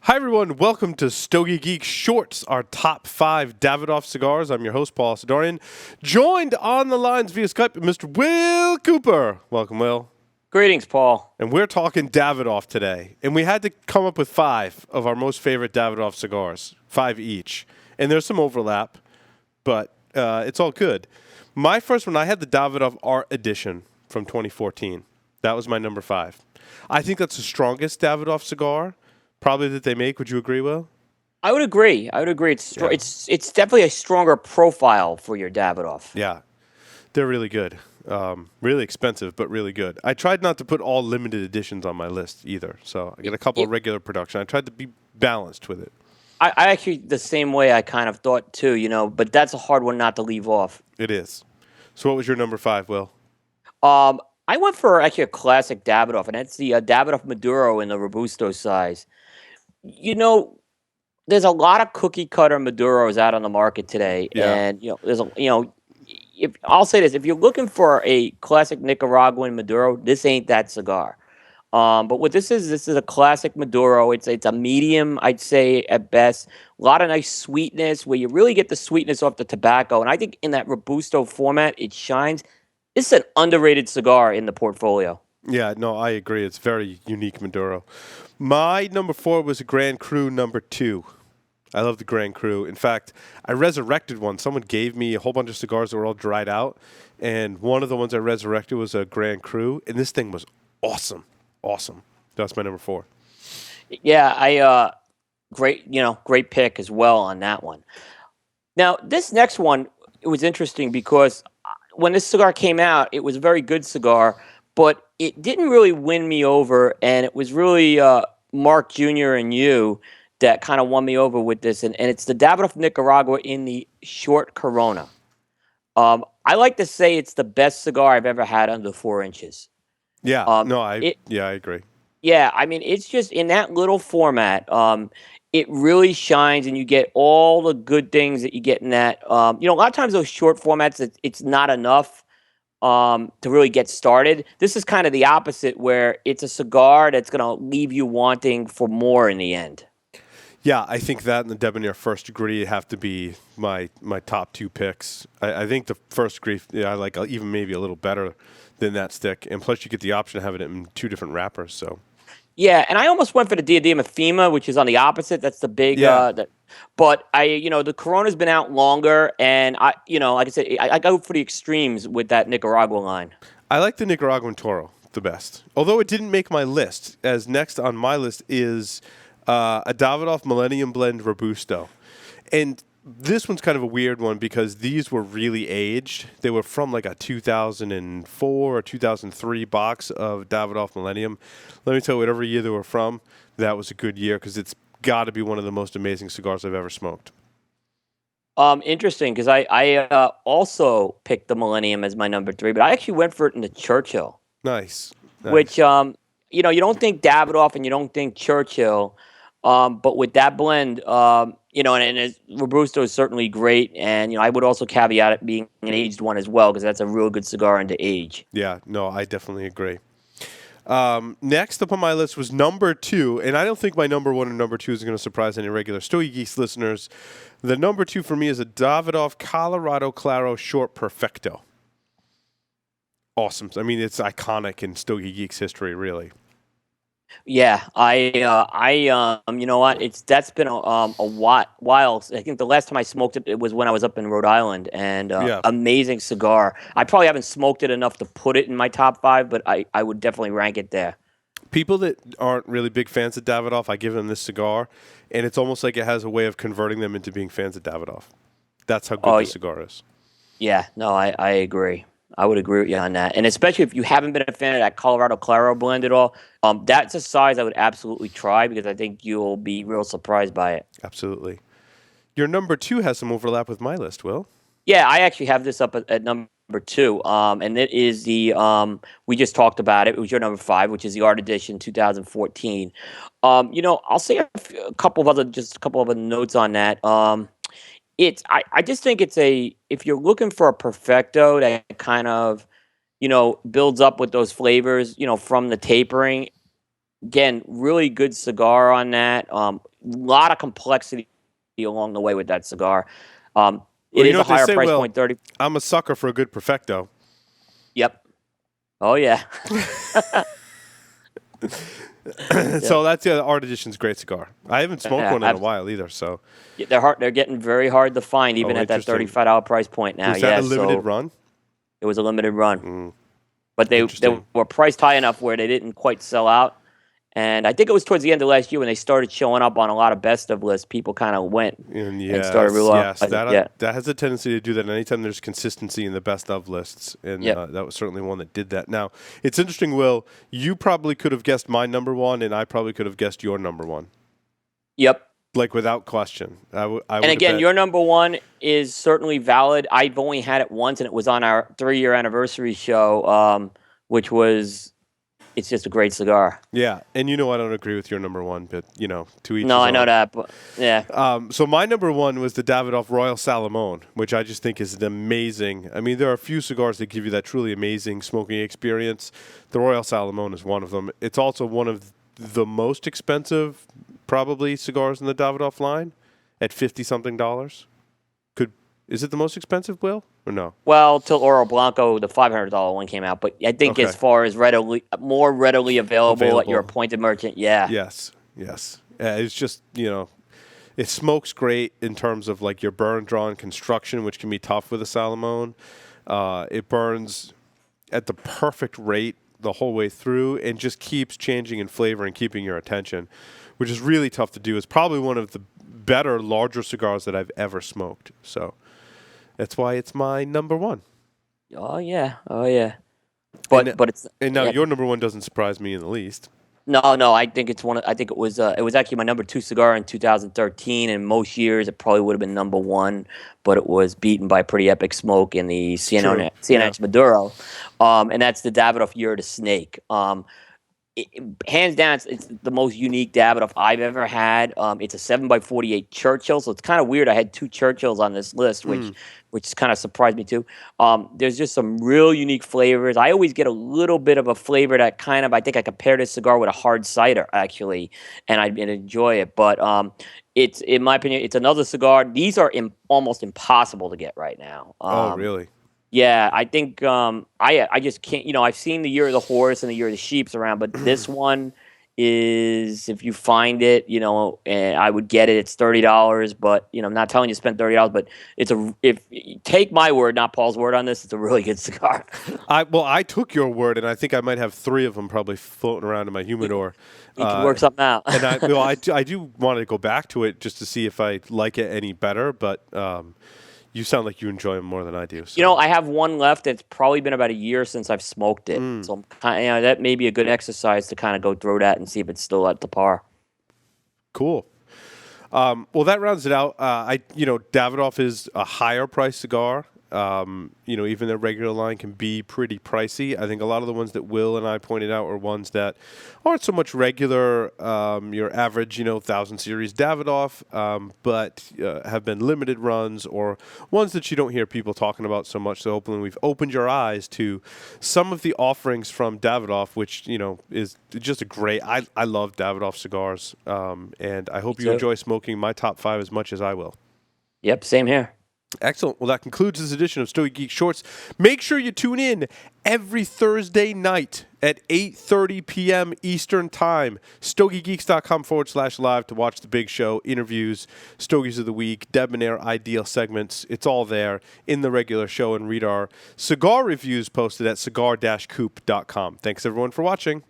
Hi, everyone. Welcome to Stogie Geeks Shorts, our top 5 Davidoff cigars. I'm your host, Paul Sidorian, joined on the lines via Skype, Mr. Will Cooper. Welcome, Will. Greetings, Paul. And we're talking Davidoff today. And we had to come up with 5 of our most favorite Davidoff cigars, 5 each. And there's some overlap, but it's all good. My first one, I had the Davidoff Art Edition from 2014. That was my number 5. I think that's the strongest Davidoff cigar probably that they make. Would you agree, Will? I would agree. It's definitely a stronger profile for your Davidoff. Yeah, they're really good. Really expensive, but really good. I tried not to put all limited editions on my list either, so I got a couple of regular production. I tried to be balanced with it. I actually, the same way I kind of thought too, but that's a hard one not to leave off. It is. So what was your number 5, Will? I went for actually a classic Davidoff, and that's the Davidoff Maduro in the Robusto size. There's a lot of cookie cutter Maduros out on the market today, and I'll say this: if you're looking for a classic Nicaraguan Maduro, this ain't that cigar. But what this is a classic Maduro. It's a medium, I'd say at best. A lot of nice sweetness, where you really get the sweetness off the tobacco, and I think in that Robusto format, it shines. This is an underrated cigar in the portfolio. Yeah, no, I agree. It's very unique Maduro. My number 4 was a Grand Cru number 2. I love the Grand Cru. In fact, I resurrected one. Someone gave me a whole bunch of cigars that were all dried out, and one of the ones I resurrected was a Grand Cru, and this thing was awesome. Awesome. That's my number 4. Yeah, great pick as well on that one. Now, this next one, it was interesting because when this cigar came out, it was a very good cigar, but it didn't really win me over, and it was really Mark Jr. and you that kind of won me over with this, and it's the Davidoff Nicaragua in the short Corona. I like to say it's the best cigar I've ever had under 4 inches. Yeah, I agree. Yeah, I mean, it's just in that little format, it really shines, and you get all the good things that you get in that. A lot of times those short formats, it's not enough to really get started. This is kind of the opposite, where it's a cigar that's going to leave you wanting for more in the end. Yeah, I think that and the Debonair First Degree have to be my top 2 picks. I think the First Degree, I like even maybe a little better than that stick, and plus you get the option of having it in 2 different wrappers. So. Yeah, and I almost went for the Diadema Fima, which is on the opposite. That's the big. But the Corona's been out longer, and like I said, I go for the extremes with that Nicaragua line. I like the Nicaraguan Toro the best, although it didn't make my list. As next on my list is a Davidoff Millennium Blend Robusto, and this one's kind of a weird one because these were really aged. They were from like a 2004 or 2003 box of Davidoff Millennium. Let me tell you, whatever year they were from, that was a good year because it's got to be one of the most amazing cigars I've ever smoked. Interesting, because I also picked the Millennium as my number 3, but I actually went for it in the Churchill. Nice. Which, you don't think Davidoff and you don't think Churchill, but with that blend, and Robusto is certainly great, and I would also caveat it being an aged one as well, because that's a real good cigar into age. Yeah, no, I definitely agree. Next up on my list was number 2, and I don't think my number 1 and number 2 is going to surprise any regular Stogie Geeks listeners. The number 2 for me is a Davidoff Colorado Claro Short Perfecto. Awesome. I mean, it's iconic in Stogie Geeks history, really. Yeah, you know what? That's been a while. I think the last time I smoked it was when I was up in Rhode Island, and amazing cigar. I probably haven't smoked it enough to put it in my top 5, but I would definitely rank it there. People that aren't really big fans of Davidoff, I give them this cigar, and it's almost like it has a way of converting them into being fans of Davidoff. That's how good the cigar is. Yeah, no, I agree. I would agree with you on that. And especially if you haven't been a fan of that Colorado Claro blend at all, that's a size I would absolutely try, because I think you'll be real surprised by it. Absolutely. Your number 2 has some overlap with my list, Will. Yeah, I actually have this up at number 2. And it is we just talked about it. It was your number 5, which is the Art Edition 2014. I'll say a couple of other notes on that. I just think if you're looking for a Perfecto that kind of, builds up with those flavors, from the tapering, Again, really good cigar on that. Lot of complexity along the way with that cigar. Well, It you is know a what they higher say, price Will? point, 30. I'm a sucker for a good Perfecto. Yep. Oh, yeah. So Yep. that's the Art Edition's great cigar. I haven't smoked Yeah, one in a while either. So, yeah, they're hard. They're getting very hard to find, even oh, at that interesting. $35 price point now. Was that Yeah, a limited so run? it was a limited run, Mm, but they interesting. were priced high enough where they didn't quite sell out. And I think it was towards the end of last year when they started showing up on a lot of best of lists. People kind of went And and started yes, realizing, yeah, that has a tendency to do that anytime there's consistency in the best of lists, and yep, that was certainly one that did that. Now, it's interesting, Will. You probably could have guessed my number one, and I probably could have guessed your number one, yep. like without question. I would And have again, bet. your number one is certainly valid. I've only had it once, and it was on our 3-year anniversary show, which was it's just a great cigar. Yeah, and I don't agree with your number one, but to each No, his I know own. that, but yeah, So my number one was the Davidoff Royal Salamone, which I just think is an amazing. I mean, there are a few cigars that give you that truly amazing smoking experience. The Royal Salamone is one of them. It's also one of the most expensive, probably, cigars in the Davidoff line, at $50-something. Is it the most expensive, Will, or no? well, till Oro Blanco, the $500 one came out, but I think Okay, as far as more readily available at your available. appointed merchant, yeah, Yes, yes. It's just it smokes great in terms of like your burn drawn construction, which can be tough with a Salamone. It burns at the perfect rate the whole way through and just keeps changing in flavor and keeping your attention, which is really tough to do. It's probably one of the better, larger cigars that I've ever smoked. So that's why it's my number one. oh yeah, oh yeah. And, But it's and now yeah, your number one doesn't surprise me in the least. no. I think it's one. I think it was actually my number two cigar in 2013. And most years it probably would have been number one, but it was beaten by pretty epic smoke in the True. Yeah. CNH Maduro, and that's the Davidoff Year of the Snake. Hands down, it's the most unique Davidoff I've ever had. It's a 7x48 Churchill, so it's kind of weird. I had two Churchills on this list, which kind of surprised me too. There's just some real unique flavors. I always get a little bit of a flavor that I think I compare this cigar with a hard cider actually, and I'd enjoy it. But it's in my opinion, it's another cigar. These are almost impossible to get right now. Oh, really? Yeah, I think I just can't. I've seen the Year of the Horse and the Year of the Sheep's around, but this one is if you find it, and I would get it. It's $30, but I'm not telling you to spend $30, but if take my word, not Paul's word on this, it's a really good cigar. I took your word, and I think I might have 3 of them probably floating around in my humidor. You could work something out. And I do want to go back to it just to see if I like it any better, but you sound like you enjoy them more than I do. So. I have one left. It's probably been about a year since I've smoked it, so I'm that may be a good exercise to kind of go through that and see if it's still at the par. Cool. Well, that rounds it out. Davidoff is a higher price cigar. Even their regular line can be pretty pricey. I think a lot of the ones that Will and I pointed out were ones that aren't so much regular, your average, 1,000 series Davidoff, but have been limited runs or ones that you don't hear people talking about so much. So hopefully we've opened your eyes to some of the offerings from Davidoff, which, is just a great, I love Davidoff cigars, and I hope you enjoy smoking my top 5 as much as I will. Yep, same here. Excellent. Well, that concludes this edition of Stogie Geeks Shorts. Make sure you tune in every Thursday night at 8:30 p.m. Eastern Time. StogieGeeks.com/live to watch the big show, interviews, Stogies of the Week, Debonair Ideal segments. It's all there in the regular show, and read our cigar reviews posted at cigar-coop.com. Thanks, everyone, for watching.